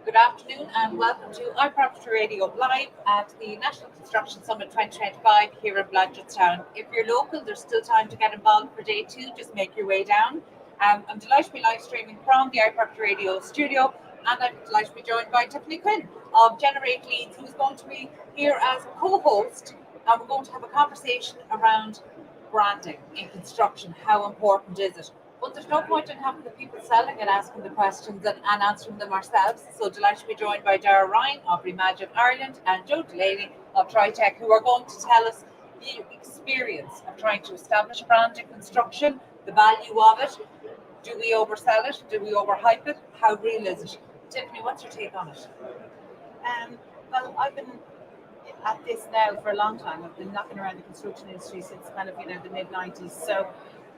Good afternoon and welcome to iProperty Radio Live at the National Construction Summit 2025 here in Blanchardstown. If you're local, there's still time to get involved for day two. Just make your way down. I'm delighted to be live streaming from the iProperty Radio studio, and I'm delighted to be joined by Tiffany Quinn of GenerateLeads, who's going to be here as a co-host, and we're going to have a conversation around branding in construction. How important is it? But there's no point in having the people selling and asking the questions and answering them ourselves. So delighted to be joined by Darragh of Remagin Ireland and Delaney of Triptych, who are going to tell us the experience of trying to establish a brand in construction, the value of it. Do we oversell it? Do we overhype it? How real is it? Tiffany, what's your take on it? Well, I've been at this now for a long time. I've been knocking around the construction industry since kind of the mid-90s. So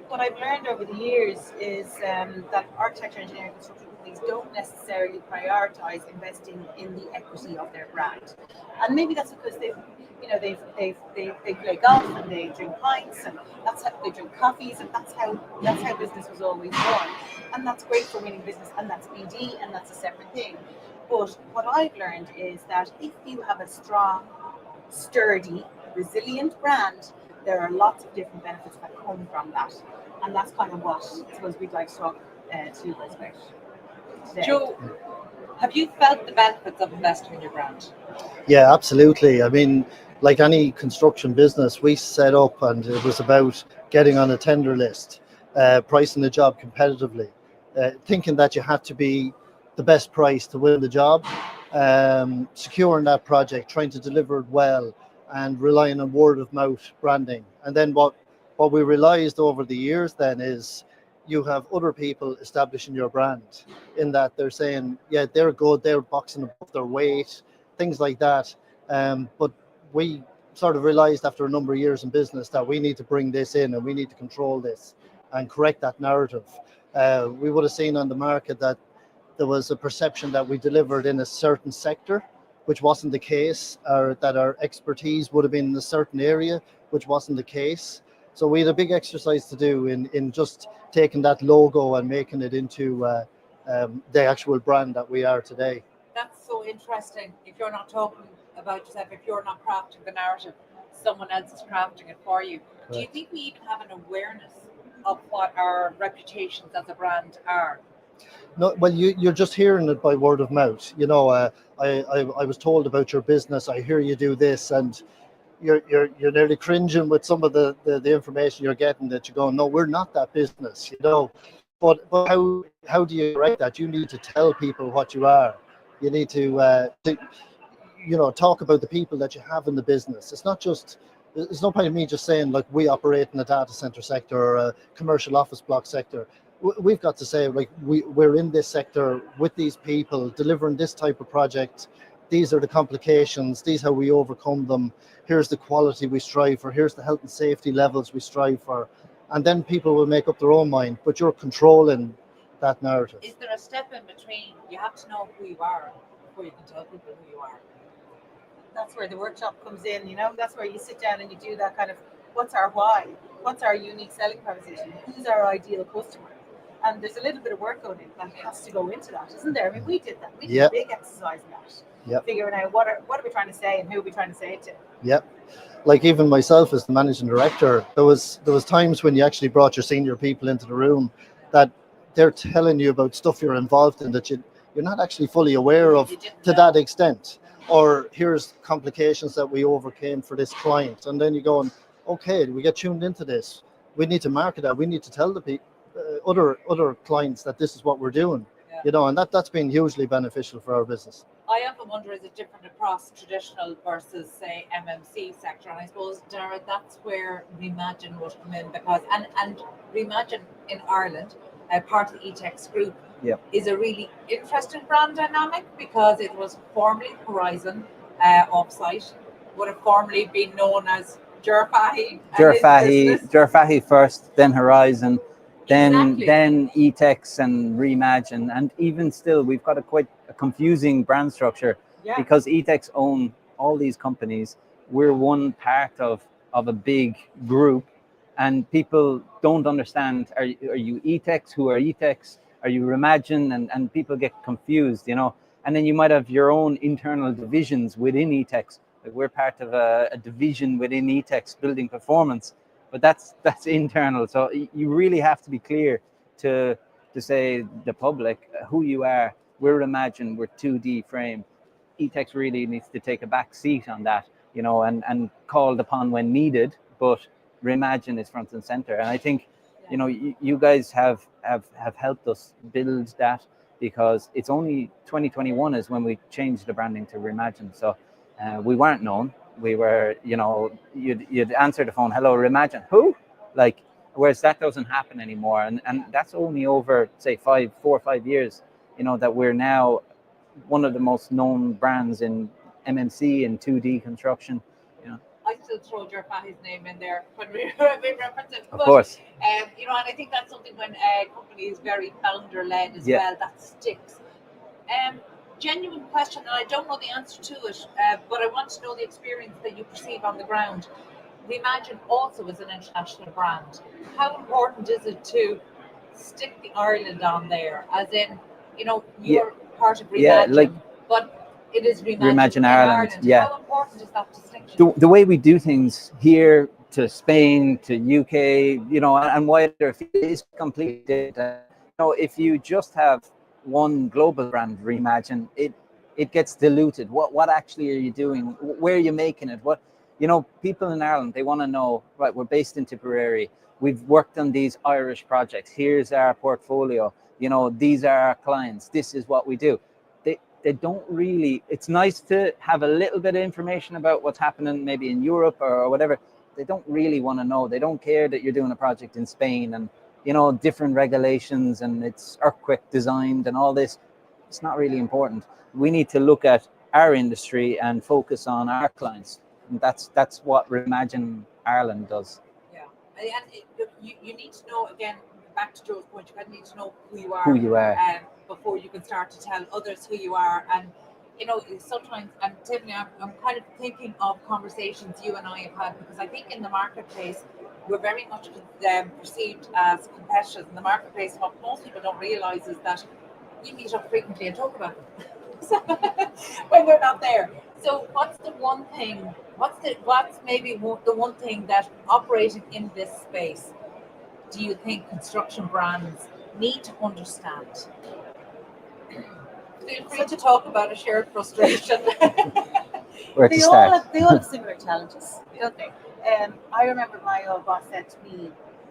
what I've learned over the years is that architecture, engineering, construction companies don't necessarily prioritize investing in the equity of their brand, and maybe that's because they play golf and they drink pints, and that's how they drink coffees, and that's how business was always born, and that's great for winning business, and that's BD, and that's a separate thing. But what I've learned is that if you have a strong, sturdy, resilient brand, there are lots of different benefits that come from that. And that's kind of what I suppose we'd like to talk to you guys about today. Joe, have you felt the benefits of investing in your brand? Yeah, absolutely. I mean, like any construction business, we set up and it was about getting on a tender list, pricing the job competitively, thinking that you had to be the best price to win the job, securing that project, trying to deliver it well, and relying on word of mouth branding. And then what we realized over the years then is you have other people establishing your brand, in that they're saying, yeah, they're good, they're boxing above their weight, things like that. But we sort of realized after a number of years in business that we need to bring this in and we need to control this and correct that narrative. We would have seen on the market that there was a perception that we delivered in a certain sector, which wasn't the case, or that our expertise would have been in a certain area, which wasn't the case. So we had a big exercise to do in just taking that logo and making it into the actual brand that we are today. That's so interesting. If you're not talking about yourself, if you're not crafting the narrative, someone else is crafting it for you. Correct. Do you think we even have an awareness of what our reputations as a brand are? No, well, you're just hearing it by word of mouth. I was told about your business. I hear you do this, and you're nearly cringing with some of the information you're getting, that you're going, no, we're not that business, But how do you correct that? You need to tell people what you are. You need to talk about the people that you have in the business. It's not just. There's no point in me just saying, like, we operate in a data center sector or a commercial office block sector. We've got to say, like, we're in this sector with these people delivering this type of project. These are the complications. These are how we overcome them. Here's the quality we strive for. Here's the health and safety levels we strive for. And then people will make up their own mind, but you're controlling that narrative. Is there a step in between? You have to know who you are before you can tell people who you are. That's where the workshop comes in, That's where you sit down and you do that kind of, what's our why? What's our unique selling proposition? Who's our ideal customer? And there's a little bit of work going in that has to go into that, isn't there? I mean, we did that. We did a big exercise in that. Figuring out what are we trying to say and who are we trying to say it to. Yep. Like even myself as the managing director, there was times when you actually brought your senior people into the room that they're telling you about stuff you're involved in that you're not actually fully aware of to that extent. Or here's complications that we overcame for this client. And then you're going, okay, we get tuned into this. We need to market that. We need to tell the people, other clients that this is what we're doing. And that's been hugely beneficial for our business. I often wonder, is it different across traditional versus, say, MMC sector? And I suppose, Darragh, that's where Remagin would come in, because and Remagin in Ireland, part of the Etex group, is a really interesting brand dynamic, because it was formerly Horizon offsite, would have formerly been known as Jerfahi first, then Horizon, then Etex and Remagin, and even still we've got quite a confusing brand structure because Etex own all these companies. We're one part of a big group, and people don't understand, are you Etex? Who are Etex? Are you Remagin? And people get confused, And then you might have your own internal divisions within Etex. Like we're part of a division within Etex, building performance, but that's internal. So you really have to be clear to say the public who you are. We're Remagin, we're 2D frame. Etex really needs to take a back seat on that, you know, and called upon when needed, but Remagin is front and center. And I think, you know, you guys have helped us build that, because it's only 2021 is when we changed the branding to Remagin. So we weren't known. We were, you know, you'd answer the phone, hello, Remagin, who? Like, whereas that doesn't happen anymore. And that's only over, say, 4 or 5 years, you know, that we're now one of the most known brands in MMC and 2D construction, you know. I still throw Darragh's name in there when we reference it. Of course. You know, and I think that's something when a company is very founder-led as well, that sticks. Genuine question, and I don't know the answer to it, but I want to know the experience that you perceive on the ground. Remagin also is an international brand. How important is it to stick the Ireland on there? As in, you know, you're part of Remagin, but it is Remagin Ireland. How important is that distinction? The way we do things here to Spain, to UK, you know, and wider is completely different. You know, if you just have one global brand, Remagin, it gets diluted. What actually are you doing? Where are you making it? What, you know, people in Ireland, they want to know, right, we're based in Tipperary. We've worked on these Irish projects. Here's our portfolio. You know, these are our clients. This is what we do. They don't really, it's nice to have a little bit of information about what's happening maybe in Europe or whatever. They don't really want to know. They don't care that you're doing a project in Spain and, you know, different regulations and it's earthquake designed and all this. It's not really important. We need to look at our industry and focus on our clients. And that's what Remagin Ireland does. Yeah, and you need to know, again, back to Joe's point, you kind of need to know who you are. Before you can start to tell others who you are. And, you know, sometimes, and Tiffany, I'm kind of thinking of conversations you and I have had, because I think in the marketplace, we're very much perceived as competitors in the marketplace. What most people don't realize is that we meet up frequently and talk about them when they're not there. So what's the one thing, what's maybe the one thing that operating in this space do you think construction brands need to understand? Feel free to talk about a shared frustration. Where to start? They all have similar challenges, don't they? I remember my old boss said to me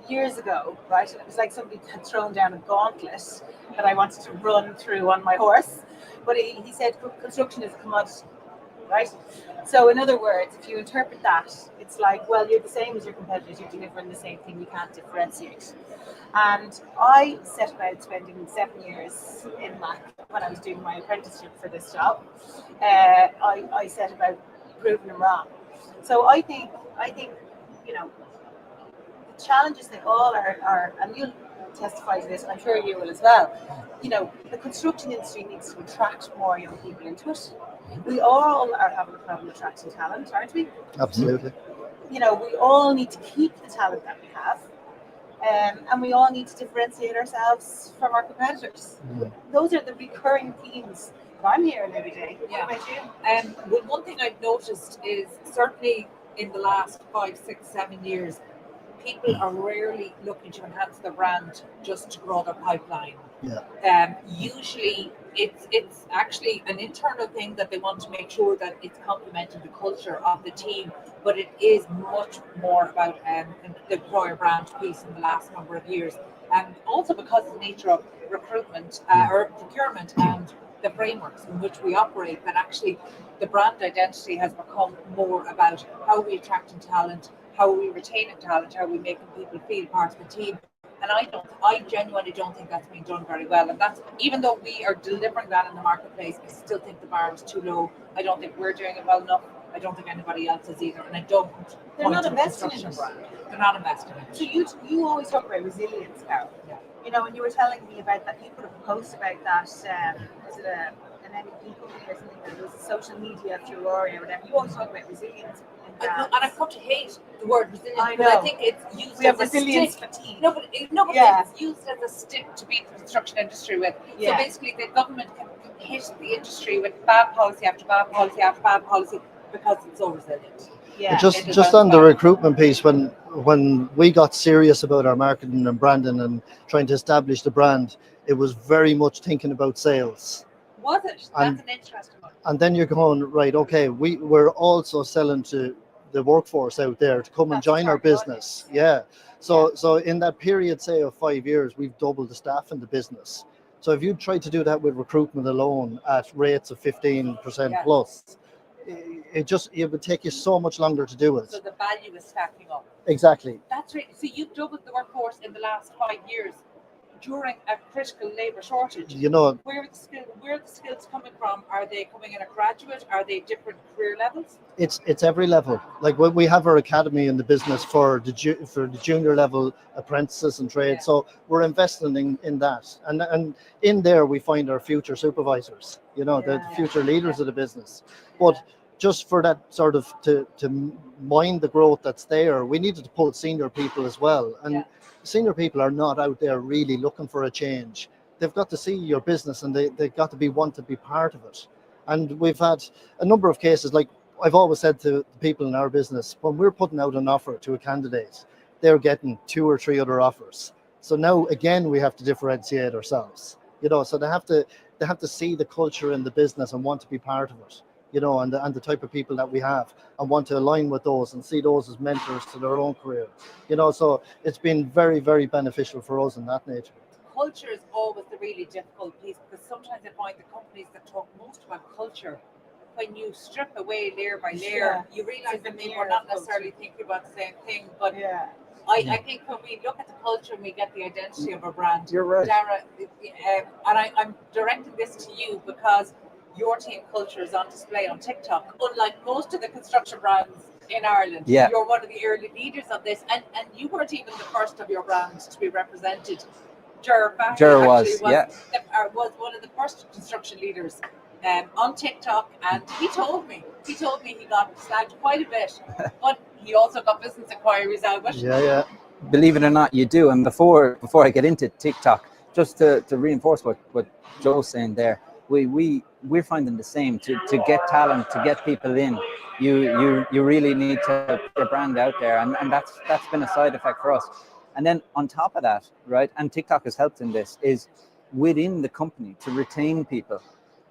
years ago, right? It was like somebody had thrown down a gauntlet that I wanted to run through on my horse. But he said construction is a commodity, right? So in other words, if you interpret that, it's like, well, you're the same as your competitors, you're delivering the same thing, you can't differentiate. And I set about spending 7 years in Mac when I was doing my apprenticeship for this job. I set about proving them wrong. So I think, you know, the challenges they all are, and you'll testify to this, I'm sure you will as well. You know, the construction industry needs to attract more young people into it. We all are having a problem attracting talent, aren't we? Absolutely. You know, we all need to keep the talent that we have. And we all need to differentiate ourselves from our competitors. Those are the recurring themes that I'm hearing every day. What about you? Well, one thing I've noticed is certainly in the last 5, 6, 7 years, people are rarely looking to enhance their brand just to grow their pipeline. Usually it's actually an internal thing that they want to make sure that it's complementing the culture of the team, but it is much more about the employer brand piece in the last number of years. And also because of the nature of recruitment or procurement and the frameworks in which we operate, that actually the brand identity has become more about how we attracting talent, how we retaining talent, how we making people feel part of the team. And I genuinely don't think that's being done very well. And that's, even though we are delivering that in the marketplace, I still think the bar is too low. I don't think we're doing it well enough. I don't think anybody else is either. And I don't. They're not investing in it. They're not investing in it. So you always talk about resilience, Carol. Yeah. You know, and you were telling me about that. You put up a post about that. Was it an MEP company or something that does social media through Rory or whatever, you always talk about resilience. And I've come to hate the word resilience, I but know. I think it's used We have as a resilience stick. fatigue. No, but Yeah. it's used as a stick to beat the construction industry with. Yeah. So basically, the government can hit the industry with bad policy after bad policy after bad policy because it's so resilient. Yeah. Just on the recruitment piece, when we got serious about our marketing and branding and trying to establish the brand, it was very much thinking about sales. Was it? That's And- an interesting one. And then you're going, right, okay, we're also selling to the workforce out there to come and That's join our our business. Yeah. So in that period, say, of 5 years, we've doubled the staff in the business. So if you try to do that with recruitment alone at rates of 15% Yeah. plus, it would take you so much longer to do it. So the value is stacking up. Exactly. That's right. So you've doubled the workforce in the last 5 years during a critical labour shortage. You know, Where are the skills coming from? Are they coming in a graduate? Are they different career levels? it's every level. Like we have our academy in the business for the junior level apprentices and trade. Yeah. So we're investing in that, and in there we find our future supervisors. You know, the future leaders of the business. But just for that sort of to mind the growth that's there, we needed to pull senior people as well. And senior people are not out there really looking for a change. They've got to see your business and they've got to want to be part of it. And we've had a number of cases, like I've always said to the people in our business, when we're putting out an offer to a candidate, they're getting 2 or 3 other offers. So now again, we have to differentiate ourselves, you know, so they have to see the culture in the business and want to be part of it, you know, and the type of people that we have and want to align with those and see those as mentors to their own career, you know, so it's been very, very beneficial for us in that nature. Culture is always the really difficult piece because sometimes I find the companies that talk most about culture, when you strip away layer by layer, you realise that maybe we're not necessarily thinking about the same thing. But I think when we look at the culture and we get the identity of a brand, You're right. Darragh, and I'm directing this to you because your team culture is on display on TikTok. Unlike most of the construction brands in Ireland, you're one of the early leaders of this, and you weren't even the first of your brand to be represented. Darragh was one of the first construction leaders on TikTok, and he told me he got slagged quite a bit, but he also got business inquiries out of it. Yeah. Believe it or not, you do. And before I get into TikTok, just to reinforce what Joe's saying there, we're finding the same. To get talent, to get people in, you really need to put your brand out there, and that's been a side effect for us. And then on top of that, right, and TikTok has helped in this, is within the company to retain people.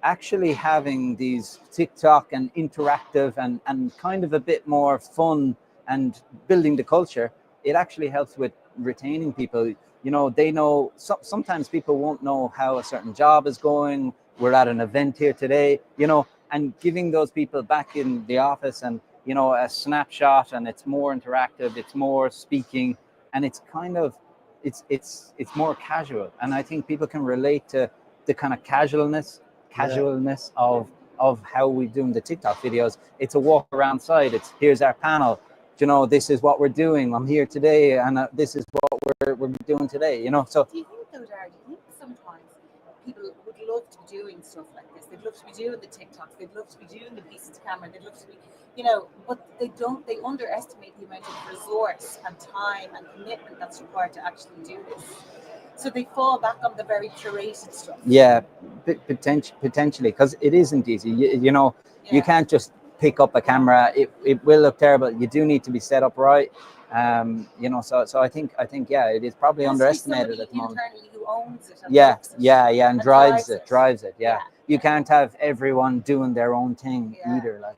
Actually having these TikTok and interactive and kind of a bit more fun and building the culture, it actually helps with retaining people. You know, they know, sometimes people won't know how a certain job is going. We're at an event here today, you know, and giving those people back in the office and, you know, a snapshot, and it's more interactive, it's more speaking, and it's kind of, it's more casual. And I think people can relate to the kind of casualness of how we're doing the TikTok videos. It's a walk around site. It's here's our panel. You know, this is what we're doing. I'm here today, and this is what we're doing today. You know, so. Do you think though, Darragh? Do you think sometimes people would love to be doing stuff like this? They'd love to be doing the TikToks. They'd love to be doing the pieces to camera. They'd love to be, you know, but they don't. They underestimate the amount of resource and time and commitment that's required to actually do this. So they fall back on the very curated stuff. Yeah, potentially, because it isn't easy. You know, you can't just pick up a camera. It will look terrible. You do need to be set up right. You know, so I think it is probably underestimated at the moment. Who owns it and and drives it. Yeah. You can't have everyone doing their own thing either. Like,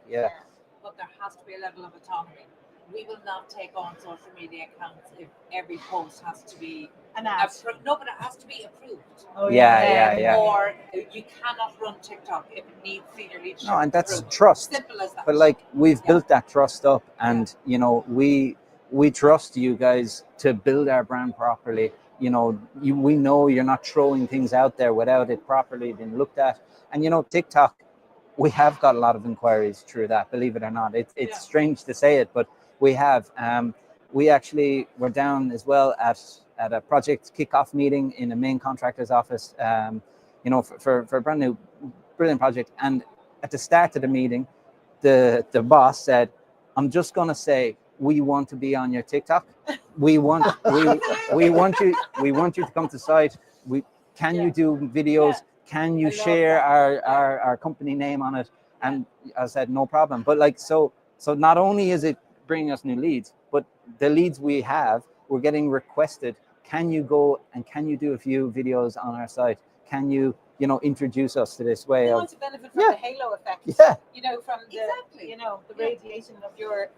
But there has to be a level of autonomy. We will not take on social media accounts if every post has to be no, but it has to be approved. Yeah. Or you cannot run TikTok if it needs senior leadership. No, and that's approved. trust. Simple as that. But like, we've built that trust up, and you know, we trust you guys to build our brand properly. You know, we know you're not throwing things out there without it properly being looked at. And you know, TikTok, we have got a lot of inquiries through that. Believe it or not, it's strange to say it, but we have. We actually were down as well at a project kickoff meeting in a main contractor's office. You know, for a brand new brilliant project. And at the start of the meeting, the boss said, I'm just going to say, we want to be on your TikTok. We want you to come to site. Can you do videos? Can you share our company name on it? And I said, no problem. But like, so not only is it bringing us new leads, but the leads we have, we're getting requested. Can you go and can you do a few videos on our site? Can you, introduce us to this way They of? want to benefit from the halo effect. Yeah. From the, the radiation of your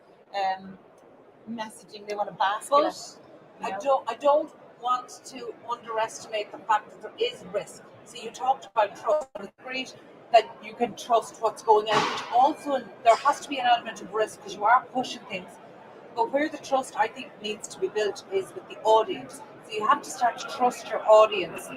messaging. They want to bask in it. I don't want to underestimate the fact that there is risk. So you talked about trust, and it's great that you can trust what's going on, but also there has to be an element of risk because you are pushing things. But where the trust, I think, needs to be built is with the audience. So you have to start to trust your audience,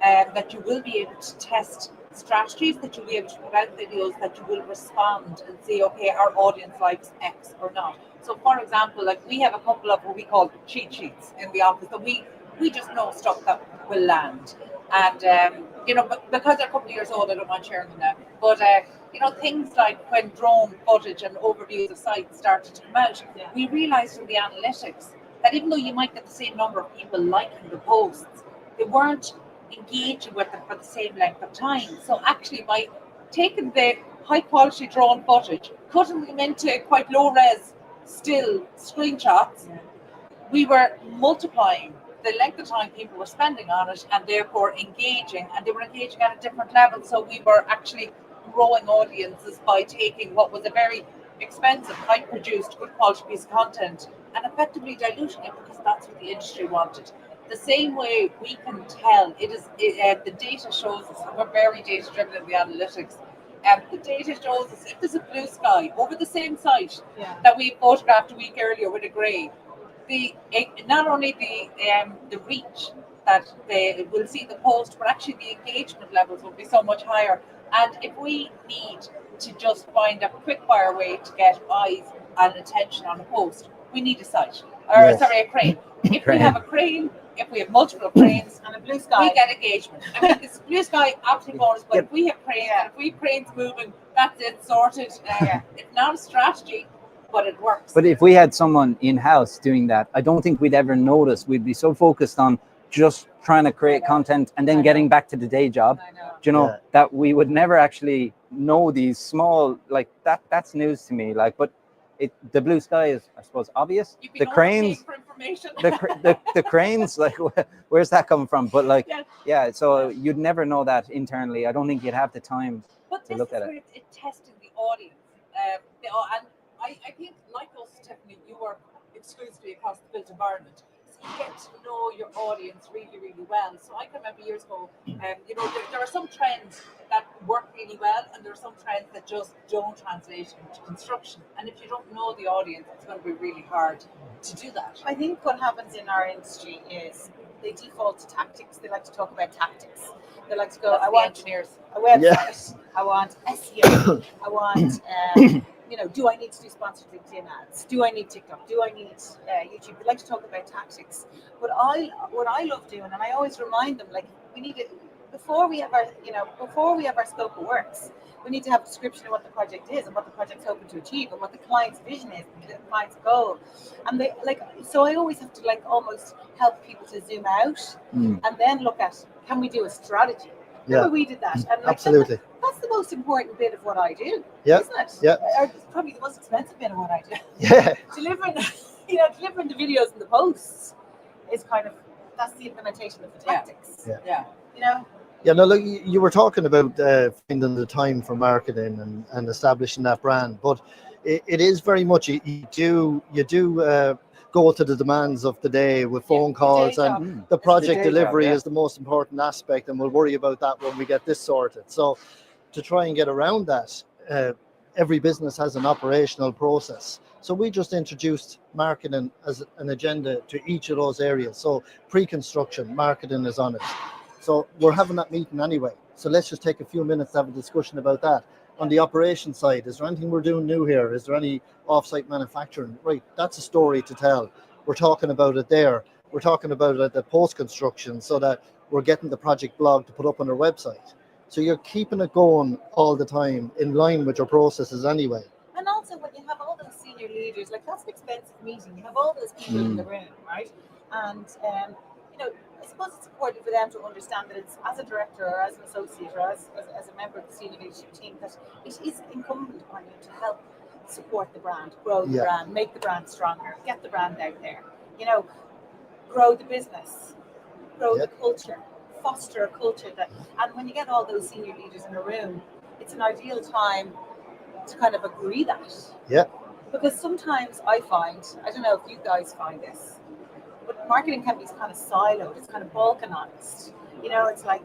that you will be able to test strategies, that you'll be able to put out videos, that you will respond and say, okay, our audience likes X or not. So, for example, like we have a couple of what we call cheat sheets in the office that we just know stuff that will land. And, but because they're a couple of years old, I don't mind sharing them now. But, things like when drone footage and overviews of sites started to come out, we realized from the analytics that even though you might get the same number of people liking the posts, they weren't engaging with them for the same length of time. So actually, by taking the high quality drone footage, cutting them into quite low res still screenshots, we were multiplying the length of time people were spending on it and therefore engaging, and they were engaging at a different level. So we were actually growing audiences by taking what was a very expensive, high produced, good quality piece of content and effectively diluting it because that's what the industry wanted. The same way we can tell, the data shows us, we're very data driven in the analytics, the data shows us if there's a blue sky over the same site that we photographed a week earlier with a grey, not only the reach that they will see the post, but actually the engagement levels will be so much higher. And if we need to just find a quick fire way to get eyes and attention on a post, we need a site, a crane. If we have a crane, if we have multiple cranes and a blue sky, we get engagement. I mean, this blue sky absolutely bonus, but if we have cranes, and if we have cranes moving, that's it, sorted. It's not a strategy, but it works. But if we had someone in-house doing that, I don't think we'd ever notice. We'd be so focused on just trying to create content and then getting back to the day job, that we would never actually know these small, like that's news to me. Like, but the blue sky is, I suppose, obvious. The cranes, the cranes, like, where's that coming from? But like, so you'd never know that internally. I don't think you'd have the time to look at it. It's testing the audience. And I think, like us, Tiffany, you work exclusively across the built environment. So you get to know your audience really, really well. So I can remember years ago, there are some trends that work really well, and there are some trends that just don't translate into construction. And if you don't know the audience, it's going to be really hard to do that. I think what happens in our industry is they default to tactics. They like to talk about tactics. They like to go, I want engineers, a website, I want SEO, I want, do I need to do sponsored LinkedIn ads? Do I need TikTok? Do I need YouTube? They like to talk about tactics. What I love doing, and I always remind them, like, we need to, before we have our scope of works, we need to have a description of what the project is and what the project's hoping to achieve and what the client's vision is, the client's goal. And so I always have to almost help people to zoom out and then look at, can we do a strategy? Remember we did that. And absolutely. That's the most important bit of what I do, isn't it? Yeah. It's probably the most expensive bit of what I do. Yeah. delivering the videos and the posts is that's the implementation of the tactics. Yeah, no, look, you were talking about finding the time for marketing and establishing that brand, but it is very much you do go to the demands of the day with phone calls, and the project delivery is the most important aspect, and we'll worry about that when we get this sorted. So to try and get around that, every business has an operational process. So we just introduced marketing as an agenda to each of those areas. So pre-construction, marketing is on it. So we're having that meeting anyway. So let's just take a few minutes to have a discussion about that. On the operation side, is there anything we're doing new here? Is there any off-site manufacturing? Right, that's a story to tell. We're talking about it there. We're talking about it at the post-construction so that we're getting the project blog to put up on our website. So you're keeping it going all the time in line with your processes anyway. And also when you have all those senior leaders, like that's an expensive meeting. You have all those people in the room, right? And you know, I suppose it's important for them to understand that it's as a director or as an associate or as a member of the senior leadership team that it is incumbent upon you to help support the brand, grow the brand, make the brand stronger, get the brand out there. You know, grow the business, grow the culture, foster a culture that. And when you get all those senior leaders in a room, it's an ideal time to kind of agree that. Yeah. Because sometimes I find, I don't know if you guys find this, but marketing can be kind of siloed, it's kind of balkanized. You know, it's like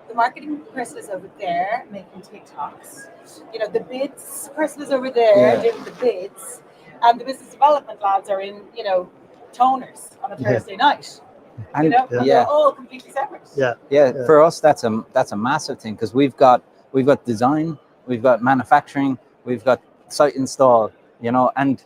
the marketing person is over there making TikToks. You know, the bids person is over there doing the bids, and the business development lads are in, you know, toners on a Thursday night. And you know, they're all completely separate. For us, that's a massive thing, because we've got design, we've got manufacturing, we've got site install, you know, and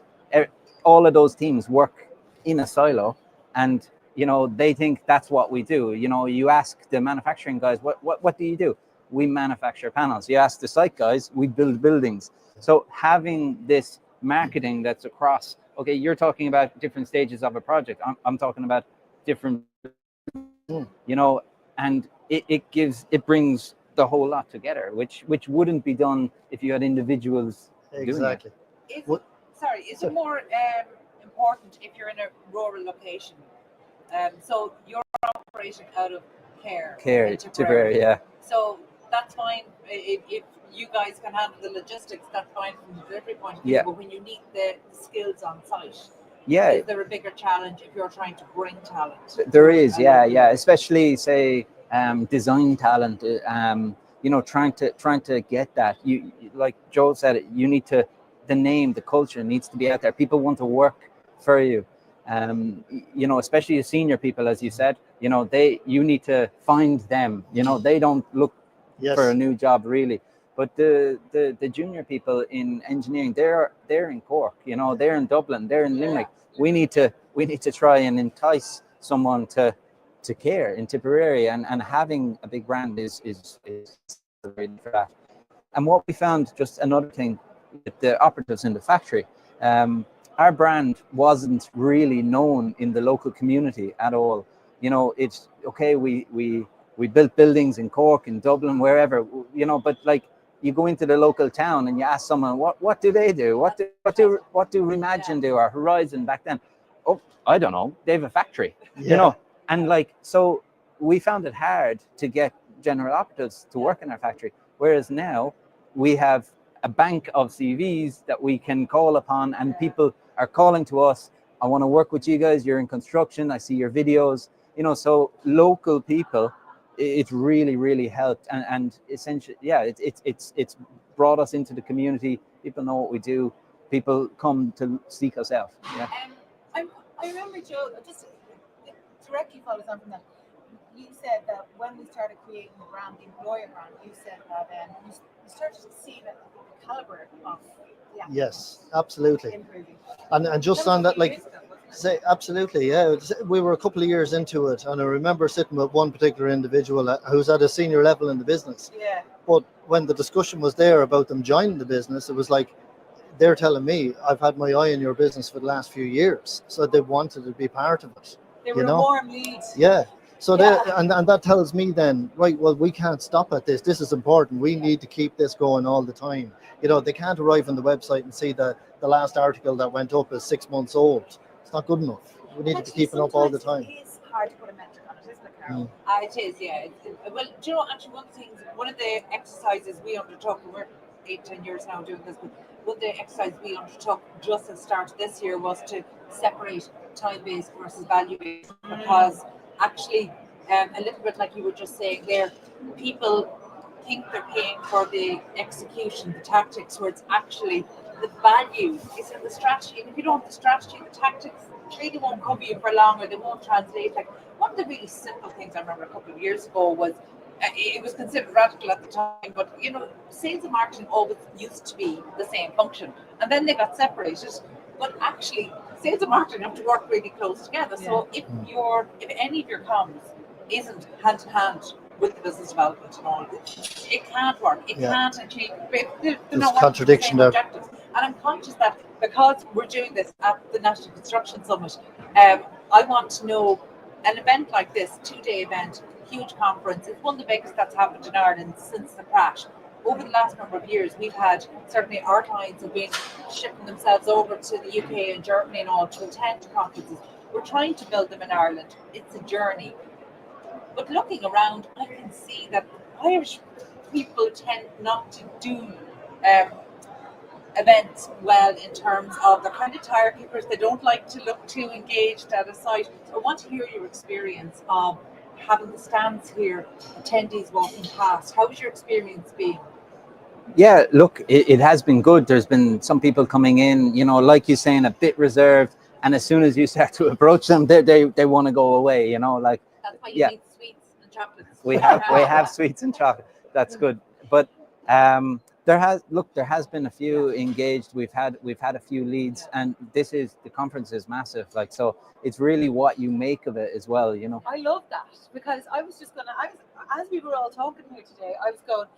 all of those teams work in a silo, and you know, they think that's what we do. You know, you ask the manufacturing guys, what do you do? We manufacture panels. You ask the site guys, we build buildings. So having this marketing that's across, okay, you're talking about different stages of a project. I'm talking about different, you know, and it brings the whole lot together, which wouldn't be done if you had individuals doing it. Is it more important if you're in a rural location? So you're operating out of Care, Tipperary, yeah. So that's fine if you guys can handle the logistics. That's fine from the delivery point of view. But when you need the skills on site, is there a bigger challenge if you're trying to bring talent? There is, especially say design talent. You know, trying to get that. You like Joel said, you need to. The name, the culture needs to be out there. People want to work for you. You know, especially the senior people, as you said. You know, you need to find them. You know, they don't look for a new job really. But the junior people in engineering, they're in Cork. You know, they're in Dublin, they're in Limerick. We need to try and entice someone to Care in Tipperary, and having a big brand is for that. And what we found, just another thing, with the operatives in the factory, our brand wasn't really known in the local community at all. You know, it's okay. We built buildings in Cork, in Dublin, wherever. You know, but like you go into the local town and you ask someone, what do they do? What do Remagin do, or Horizon back then? Oh, I don't know. They have a factory. You know, and like so, we found it hard to get general operatives to work in our factory. Whereas now we have a bank of CVs that we can call upon, and people are calling to us. I want to work with you guys. You're in construction. I see your videos. You know, so local people, it really, really helped, and essentially, it's brought us into the community. People know what we do. People come to seek us out. Yeah. I remember, Joe, just directly follows on from that. You said that when we started creating the brand, the employer brand, you said that you started to see that the caliber of absolutely improving. And just on that, like, say absolutely, we were a couple of years into it, and I remember sitting with one particular individual who's at a senior level in the business. But when the discussion was there about them joining the business, it was like they're telling me, I've had my eye on your business for the last few years, so they wanted to be part of it. They were a warm lead. So and that tells me then, right, well, we can't stop at this. This is important. We need to keep this going all the time. You know, they can't arrive on the website and see the last article that went up is 6 months old. It's not good enough. We need to be keeping up all the time. It is hard to put a metric on it, isn't it, Carol? It is, yeah. Well, do you know, actually, one of the exercises we undertook, and we're 8-10 years now doing this, but one of the exercises we undertook just at the start of this year was to separate time-based versus value-based, because actually, a little bit like you were just saying there, people think they're paying for the execution, the tactics, where it's actually the value is in the strategy. And if you don't have the strategy, the tactics really won't cover you for long, or they won't translate. Like, one of the really simple things I remember a couple of years ago was, it was considered radical at the time, but you know, sales and marketing always used to be the same function, and then they got separated. But actually, sales and marketing have to work really close together. So if any of your comms isn't hand in hand with the business development and all. It can't work. It can't achieve. They're not working contradiction the same there. objectives. And I'm conscious that because we're doing this at the National Construction Summit, I want to know an event like this, 2-day event, huge conference. It's one of the biggest that's happened in Ireland since the crash. Over the last number of years, we've had, certainly our clients have been shipping themselves over to the UK and Germany and all to attend conferences. We're trying to build them in Ireland. It's a journey. But looking around, I can see that Irish people tend not to do events well in terms of they're kind of tire kickers. They don't like to look too engaged at a site. So I want to hear your experience of having the stands here, attendees walking past. How has your experience been? Yeah, look, it has been good. There's been some people coming in, you know, like you're saying, a bit reserved, and as soon as you start to approach them, they want to go away, you know, like. That's why you need sweets and chocolates. We have sweets and chocolate. That's good. But there has been a few engaged. We've had a few leads, and the conference is massive. Like, so it's really what you make of it as well, you know. I love that, because as we were all talking here today, I was going,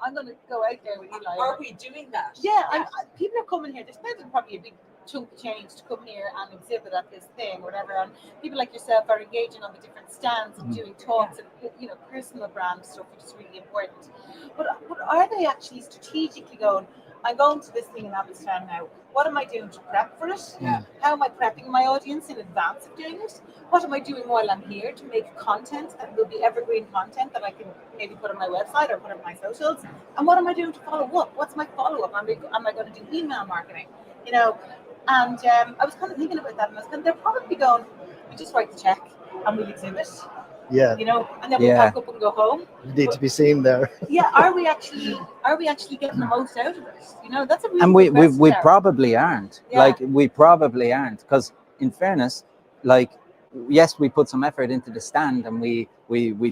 I'm going to go out there with Eli. Are we doing that? Yeah, people are coming here. They're spending probably a big chunk of change to come here and exhibit at this thing, or whatever. And people like yourself are engaging on the different stands and doing talks and, you know, personal brand stuff, which is really important. But are they actually strategically going, I'm going to this thing in Abbottstown now. What am I doing to prep for it? Yeah. How am I prepping my audience in advance of doing it? What am I doing while I'm here to make content that will be evergreen content that I can maybe put on my website or put on my socials? And what am I doing to follow up? What's my follow-up? Am I going to do email marketing? You know, and I was kind of thinking about that, and they're probably going, we just write the check and we'll exhibit. Yeah. You know, and then we'll pack up and go home. You need to be seen there. Yeah, are we actually getting the most out of it? You know, that's a really and good question. we probably aren't. Yeah. Like, we probably aren't, because in fairness, like, yes, we put some effort into the stand and we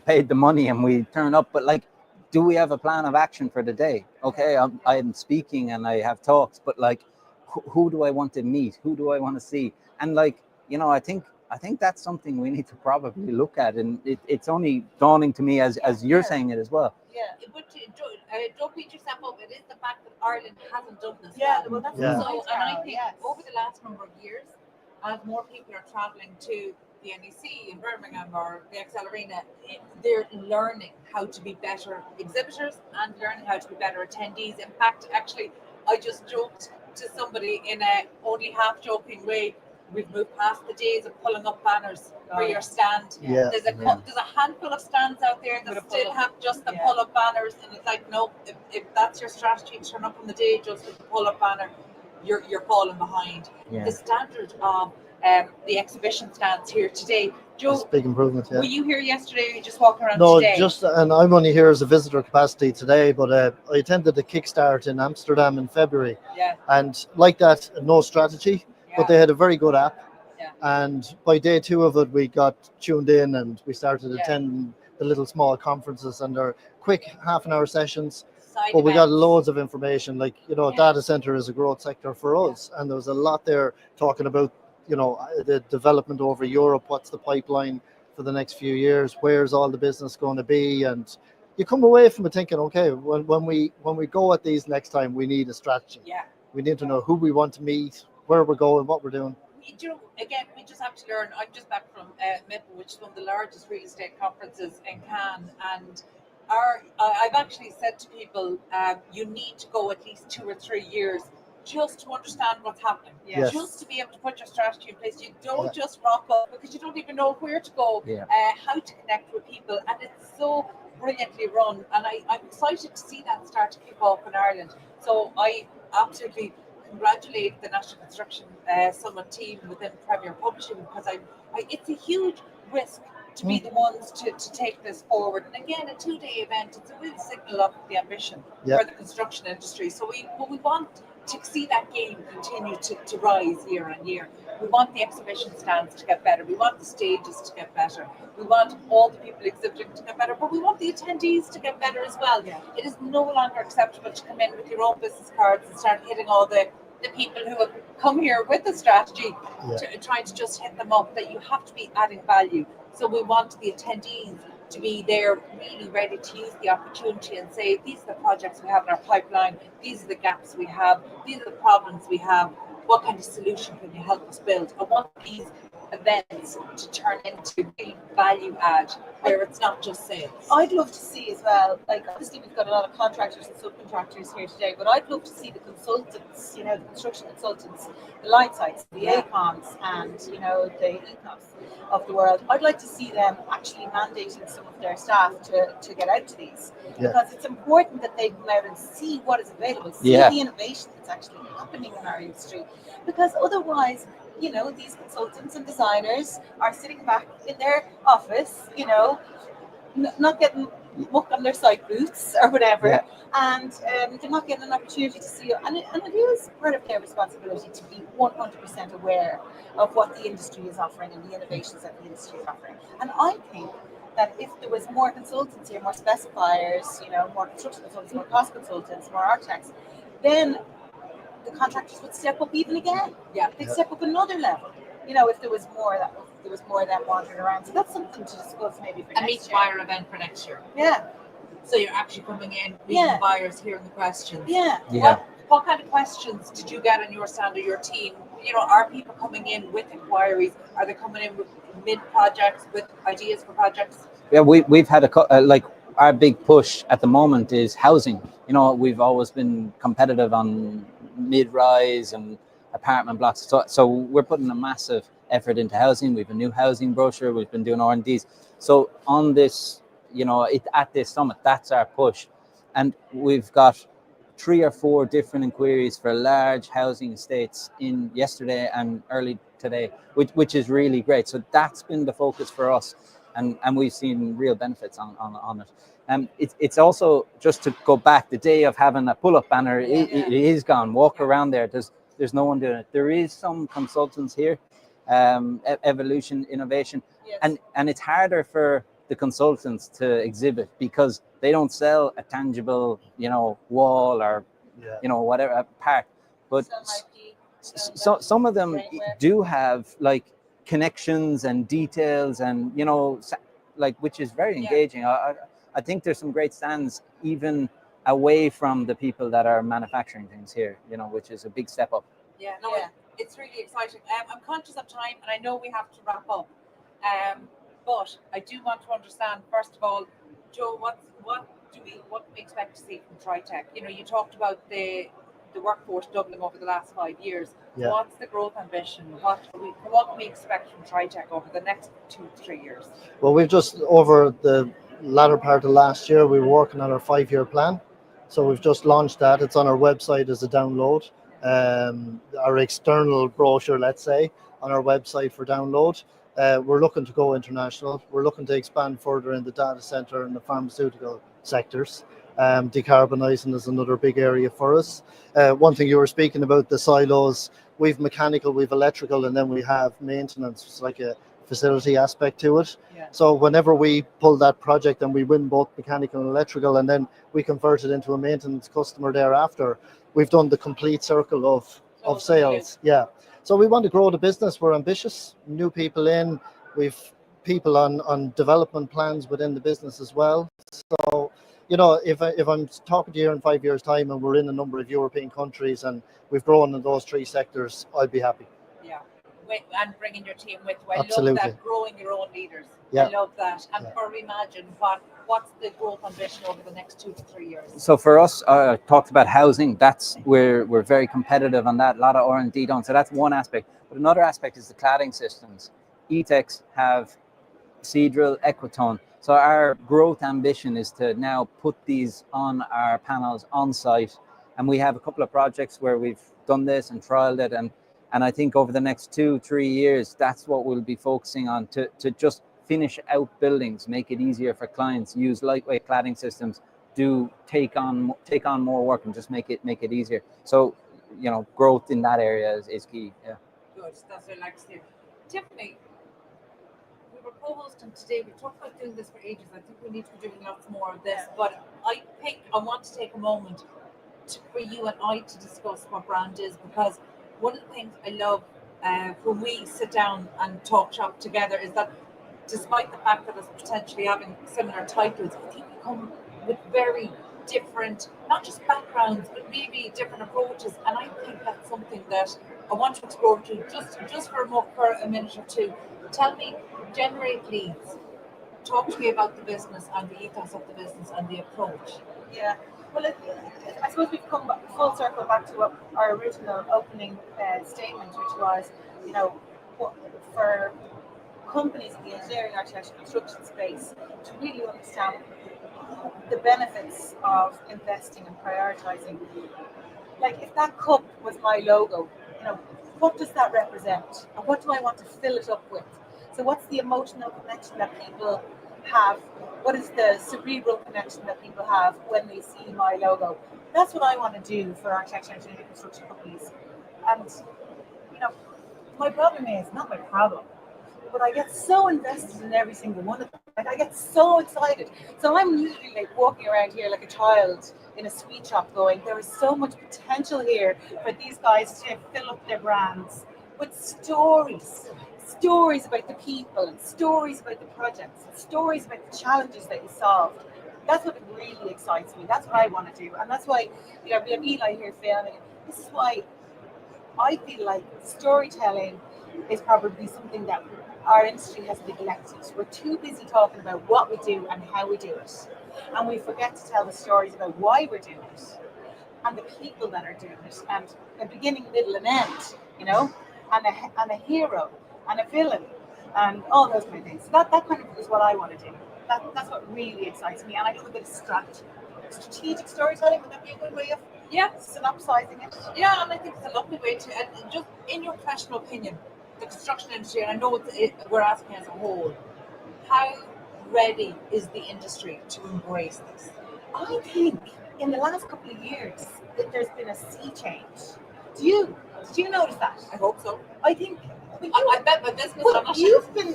paid the money and we turn up, but like, do we have a plan of action for the day? Okay, I'm speaking and I have talks, but like, who do I want to meet? Who do I want to see? And like, you know, I think that's something we need to probably look at, and it's only dawning to me as you're saying it as well. Yeah, but don't beat yourself up. It is the fact that Ireland hasn't done this. Well, that's Yeah. So, and I think over the last number of years, as more people are traveling to the NEC in Birmingham or the XL Arena, they're learning how to be better exhibitors and learning how to be better attendees. In fact, actually, I just joked to somebody in a only half joking way. We've moved past the days of pulling up banners for your stand. Yeah. There's a handful of stands out there that still have just the pull-up banners, and it's like, no, if that's your strategy, turn up on the day just with the pull-up banner, you're falling behind. Yeah. The standard of the exhibition stands here today. Joe, It's a big improvement. Yeah. were you here yesterday, or were you just walking around No, today? and I'm only here as a visitor capacity today, but I attended the Kickstart in Amsterdam in February. Yeah. And like that, no strategy, but they had a very good app. Yeah. And by day 2 of it, we got tuned in and we started attending the little small conferences, and they're quick half-an-hour sessions. But we got loads of information, like, you know, data center is a growth sector for us. And there was a lot there talking about, you know, the development over Europe, what's the pipeline for the next few years, where's all the business going to be. And you come away from it thinking, okay, when we go at these next time, we need a strategy. Yeah. We need to know who we want to meet, where we're going, what we're doing. You know, again, we just have to learn. I'm just back from MIPA, which is one of the largest real estate conferences in Cannes, and I've actually said to people, you need to go at least 2 or 3 years just to understand what's happening. Yes. Just to be able to put your strategy in place. You don't just rock up, because you don't even know where to go, how to connect with people, and it's so brilliantly run. And I'm excited to see that start to kick off in Ireland. So I absolutely congratulate the National Construction Summit team within Premier Publishing, because it's a huge risk to be the ones to take this forward. And again, a 2-day event, it's a real signal of the ambition for the construction industry. So we want to see that game continue to rise year on year. We want the exhibition stands to get better. We want the stages to get better. We want all the people exhibiting to get better, but we want the attendees to get better as well. Yeah. It is no longer acceptable to come in with your own business cards and start hitting all the people who have come here with the strategy, trying to just hit them up. That you have to be adding value. So we want the attendees to be there really ready to use the opportunity and say, these are the projects we have in our pipeline, these are the gaps we have, these are the problems we have, what kind of solution can you help us build? I want these events to turn into real value add, where it's not just sales. I'd love to see as well, like obviously we've got a lot of contractors and subcontractors here today, but I'd love to see the consultants, the construction consultants, the light sites, the ACOMs and, the ECOMs of the world. I'd like to see them actually mandating some of their staff to get out to these. Because it's important that they come out and see what is available, see the innovation that's actually happening in our industry. Because otherwise, these consultants and designers are sitting back in their office, not getting muck on their side boots or whatever, and they're not getting an opportunity to see it. And it is part of their responsibility to be 100% aware of what the industry is offering and the innovations that the industry is offering. And I think that if there was more consultants here, more specifiers, more construction consultants, more cost consultants, more architects, then the contractors would step up even again. They'd step up another level. If there was more of them wandering around. So that's something to discuss maybe for next year. Buyer event for next year. So you're actually coming in, meeting buyers, hearing the questions. What kind of questions did you get on your stand or your team? Are people coming in with inquiries? Are they coming in with mid-projects, with ideas for projects? Yeah, we've had our big push at the moment is housing. We've always been competitive on mid-rise and apartment blocks. So we're putting a massive effort into housing. We have a new housing brochure. We've been doing R&Ds. So on this, at this summit, that's our push. And we've got 3 or 4 different inquiries for large housing estates in yesterday and early today, which is really great. So that's been the focus for us. And we've seen real benefits on it. It's also, just to go back, the day of having a pull-up banner, it is gone. Walk around there. There's no one doing it. There is some consultants here, evolution, innovation, and it's harder for the consultants to exhibit because they don't sell a tangible, wall or, whatever part. But some of them do have connections and details and which is very engaging. I think there's some great stands even away from the people that are manufacturing things here, which is a big step up. It's really exciting. I'm conscious of time and I know we have to wrap up, but I do want to understand, first of all, Joe, what do we expect to see from Triptych? You talked about the workforce doubling over the last 5 years. What's the growth ambition? What can we expect from Triptych over the next 2 to 3 years? Well, we've just, over the latter part of last year, we were working on our 5-year plan. So we've just launched that. It's on our website as a download. Our external brochure, let's say, on our website for download. We're looking to go international. We're looking to expand further in the data center and the pharmaceutical sectors. Decarbonising is another big area for us. One thing you were speaking about, the silos, we've mechanical, we've electrical, and then we have maintenance. It's like a facility aspect to it. So whenever we pull that project and we win both mechanical and electrical, and then we convert it into a maintenance customer thereafter, we've done the complete circle of sales. So we want to grow the business. We're ambitious, new people in, we've people on development plans within the business as well. So if I'm talking to you in 5 years' time and we're in a number of European countries and we've grown in those 3 sectors, I'd be happy. And bringing your team with you. I Absolutely. love that, growing your own leaders. I love that. And for Remagin, what's the growth ambition over the next 2 to 3 years? So for us, I talked about housing. That's where we're very competitive on that. A lot of R&D done. So that's one aspect. But another aspect is the cladding systems. Etex have Seadrill, Equitone. So our growth ambition is to now put these on our panels on site. And we have a couple of projects where we've done this and trialed it. And I think over the next 2-3 years, that's what we'll be focusing on, to just finish out buildings, make it easier for clients, use lightweight cladding systems, take on more work and just make it easier. So, growth in that area is key. Good. That's what I like to see. Tiffany, we were co-hosting today. We talked about doing this for ages. I think we need to be doing lots more of this. But I think I want to take a moment for you and I to discuss what brand is, because one of the things I love when we sit down and talk shop together is that despite the fact that it's potentially having similar titles, I think we come with very different, not just backgrounds, but maybe different approaches. And I think that's something that I want to explore to just for a minute or two. Tell me, Generate Leads. Talk to me about the business and the ethos of the business and the approach. Yeah. Well, I suppose we've come full circle back to what our original opening statement, which was, for companies in the engineering, architecture, construction space to really understand the benefits of investing and prioritizing. Like, if that cup was my logo, what does that represent? And what do I want to fill it up with? So what's the emotional connection that people have? What is the cerebral connection that people have when they see my logo? That's what I want to do for architecture, engineering, construction companies. And, my problem is, not my problem, but I get so invested in every single one of them. Like, I get so excited. So I'm literally like walking around here like a child in a sweet shop going, there is so much potential here for these guys to fill up their brands with stories about the people, and stories about the projects, and stories about the challenges that you solved. That's what really excites me. That's what I want to do. And that's why, we have Eli here filming. This is why I feel like storytelling is probably something that our industry has neglected. We're too busy talking about what we do and how we do it. And we forget to tell the stories about why we're doing it and the people that are doing it, and a beginning, middle, and end, and a hero and a villain and all those kind of things. So that kind of is what I want to do. That's what really excites me. And I do a bit of strategic storytelling. Would that be a good way of synopsizing it? Yeah, and I think it's a lovely way to, and just in your professional opinion, the construction industry, and I know we're asking as a whole, how ready is the industry to embrace this? I think in the last couple of years that there's been a sea change. Did you notice that? I hope so. I think. I bet my business. You've been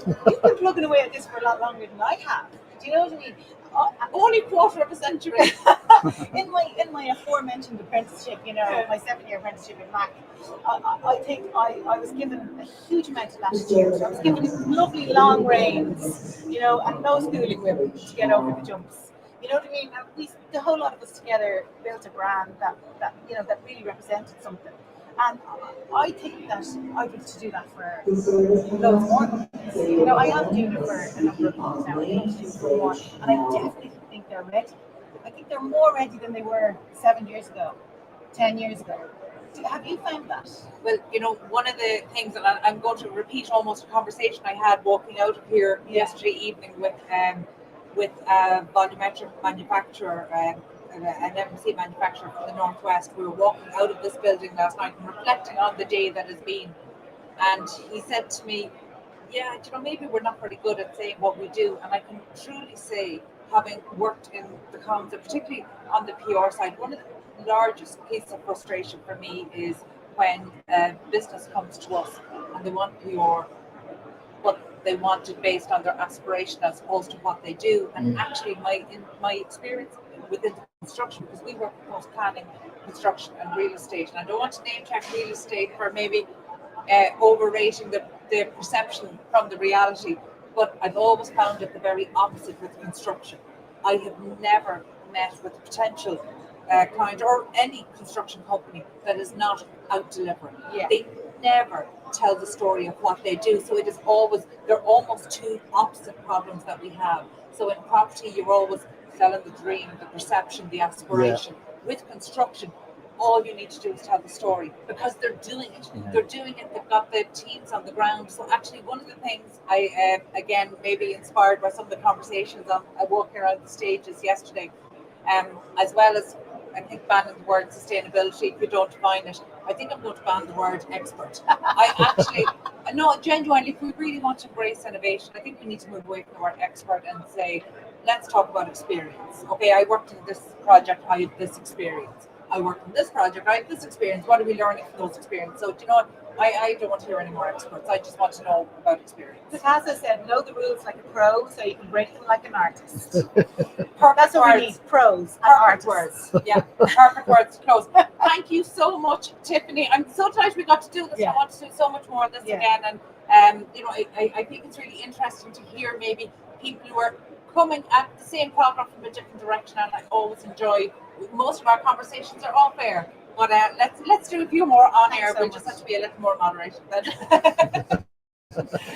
plugging away at this for a lot longer than I have. Do you know what I mean? Only quarter of a century. in my aforementioned apprenticeship, my 7-year apprenticeship at Mac, I think I was given a huge amount of latitude. I was given lovely long reins, and no schooling women to get over the jumps. You know what I mean? And the whole lot of us together built a brand that really represented something. And I think that I need to do that for loads more companies. I am doing it for a number of companies now. I need to do it for more. And I definitely think they're ready. I think they're more ready than they were 7 years ago, 10 years ago. Have you found that? Well, one of the things that I'm going to repeat almost a conversation I had walking out of here yesterday evening with a volumetric manufacturer, an MMC manufacturer from the Northwest. We were walking out of this building last night and reflecting on the day that has been. And he said to me, maybe we're not very good at saying what we do. And I can truly say, having worked in the comms, and particularly on the PR side, one of the largest pieces of frustration for me is when a business comes to us and they want PR, but they want it based on their aspiration as opposed to what they do. And actually, in my experience within the construction, because we work with both planning, construction, and real estate, and I don't want to name check real estate for maybe overrating the perception from the reality, but I've always found it the very opposite with construction. I have never met with a potential client or any construction company that is not out delivering. They never tell the story of what they do. So it is always, they're almost two opposite problems that we have. So in property, you're always selling the dream, the perception, the aspiration. With construction, all you need to do is tell the story because they're doing it. They're doing it. They've got the teams on the ground. So actually, one of the things I, again, maybe inspired by some of the conversations I walking around the stages yesterday, as well as I think banning the word sustainability if you don't define it. I think I'm going to ban the word expert. Genuinely, if we really want to embrace innovation, I think we need to move away from the word expert and say, let's talk about experience. Okay, I worked in this project, I had this experience. I worked on this project, I had this experience. What are we learning from those experiences? So, do you know I don't want to hear any more experts. I just want to know about experience. Picasso said, know the rules like a pro so you can break them like an artist. Perfect That's what we words. need, pros and Perfect artists. words. Yeah, perfect words to close. Thank you so much, Tiffany. I'm so delighted we got to do this. Yeah. I want to do so much more of this Yeah. again. And you know, I think it's really interesting to hear maybe people who are coming at the same problem from a different direction. And I always enjoy. Most of our conversations are off air, but let's do a few more on Thanks air. so We'll just much. have to be a little more moderated then.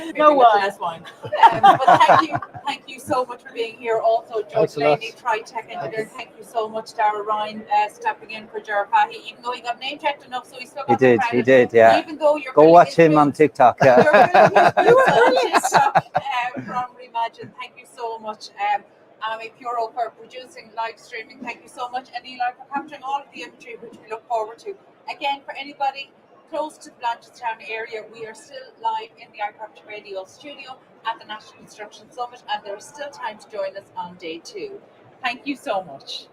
Maybe No a little wine. less wine. But thank you so much for being here. Also, Joe Thanks a lot. Delaney, Triptych engineer. Thank you so much, Darragh Ryan, stepping in for Darragh, even though he got name checked enough, so he still got the credit. He did, yeah. Even though you're Go watch him on TikTok. Yeah. you were on TikTok from Remagin. Thank you so much. Amy Puro for producing live streaming. Thank you so much, and Eli for capturing all of the imagery, which we look forward to. Again, for anybody close to the Blanchardstown area, we are still live in the iProperty Radio studio at the National Construction Summit, and there is still time to join us on day 2. Thank you so much.